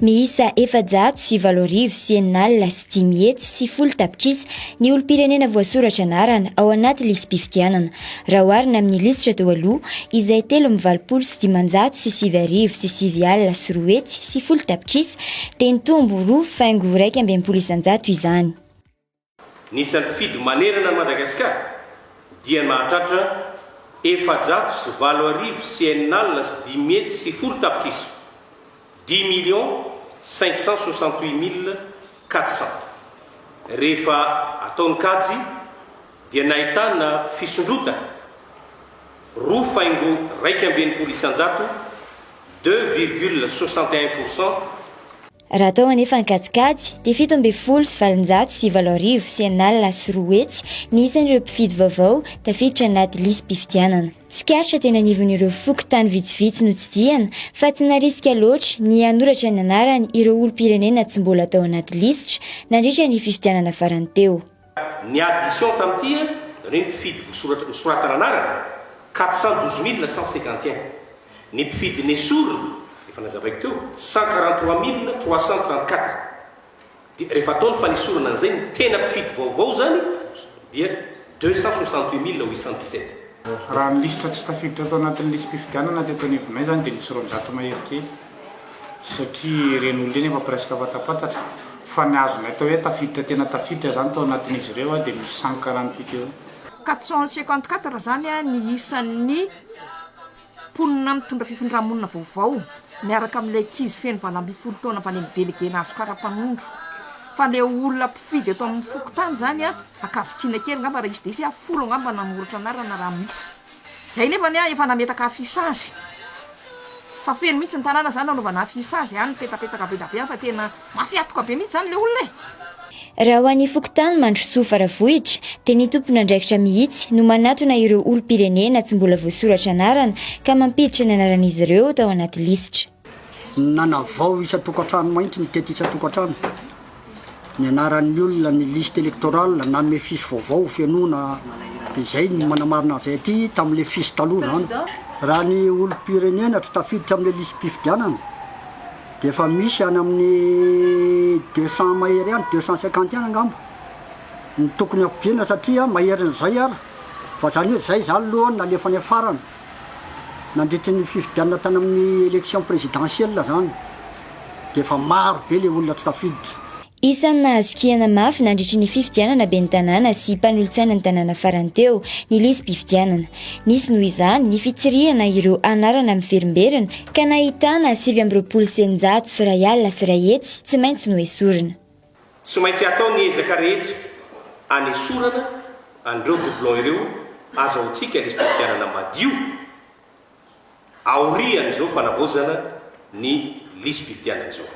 miisa 480 sy enina sy 10 hetsy sy 10 tapitrisa ny olo-pirenena voasoratra anarana ao anaty lisy mpifidianana raha oharina amin'ny lisitra teo aloha izay 320 sy 500 sy 7 sy 9 alina sy 2 hetsy sy 10 tapitrisa dia nitombo 2,9 isan-jato izany. Nisan'ny mpifidy manerana Madagasikara dia mahatratra 480 sy 9 alina sy 10 hetsy sy 10 tapitrisa 10,568,400. Rehefa ataony kajy dia nahitana fisondrotana 2,9 isan-jato 2,61%. Raha atao anefa ny kajikajy dia 7,10 sy 720 sy 9 alina sy 2 hetsy ny isan'ireo mpifidy vaovao tafiditra anaty lisy mpifidianana. Sikaritra tena nivon'ireo fokontany vitsivitsy no tsidiana fa tsy narisika loatra ny hanoratra ny anarany ireo olo-pirenena tsy mbola atao anaty lisitra nandritra ny fifidianana farany teo. Ny addition tamin'ity reny mpifidy voasoratana anarana 412,151. Ny mpifidy nesorina efa nazavaiko teo 143,334. Rehefa ataony fa nesorina an'izay ny tena mpifidy vaovao zany dia 268,817. Raha ny lisitra tsy tafiditra atao anatin'ny lisy mpifidianana dia teny hevimay zany dia nisy 200 mahery kely satria ireny olona eny efa presque fatapatatra fa ny azonay atao hoe tafiditra tena tafiditra zany tao anatin'izy ireo dia misy 148 eo. 454 zany ny isan'ny mponina mitondra fifindramonina vaovao miaraka amin'ilay ankizy feno 20 taona fa ny délégué nazo kara-panondro fa le olona mpifidy eto amin'ny fokotany zany akavitsiana kely ngamba raha izy dia isy 10 ngamba namoratra anarana raha misy zay nefa efa nametaka afisage fa feno mihitsy ny tanàna zany anaovana afisage any petapetaka be da be fa tena mafiatoka be mihitsy zany le olona Raha ho an'ny fokotany Mandrosoa Faravohitra dia ny tompon'andraikitra mihitsy no manatona ireo olo-pirenena tsy mbola voasoratra anarana ka mampiditra ny anaran'izy ireo tao anaty lisitra. Nanavao isa-tokantrano mahitsy ny tety isa-tokantrano. Ny anaran'ny olona ny liste électorale nanome fisy vaovao fianoana dia izay ny manamarina izay aty tamin'ilay fisy taloha zany. Raha ny olo-pirenena tsy tafiditra amin'ilay lisy mpifidianana dia efa misy any amin'ny 200 mahery any 250 any angamba ny tokony ampidiana satria mahery n'izay ary fa zany hoe izay zany aloha nalefa ny afarana nandritra ny fifidianana tany amin'ny élection présidentielle zany dia efa maro be le olona tsy tafiditra. Isan'ny nahazo-kiana mafy nandritra ny fifidianana be ny tanàna sy mpanolo-tsaina ny tanàna farany teo ny lisy mpifidianana. Nisy noho izany ny fitsirihana ireo anarana miverimberina ka nahitana 720 sy 1 alina sy 1 hetsy tsy maintsy noesorina. Tsy maintsy atao ny ezaka rehetra anesorana andreo doublon ireo azahoantsika lisy mpifidianana madio aorian'izao fanavaozana ny lisy mpifidianana izao.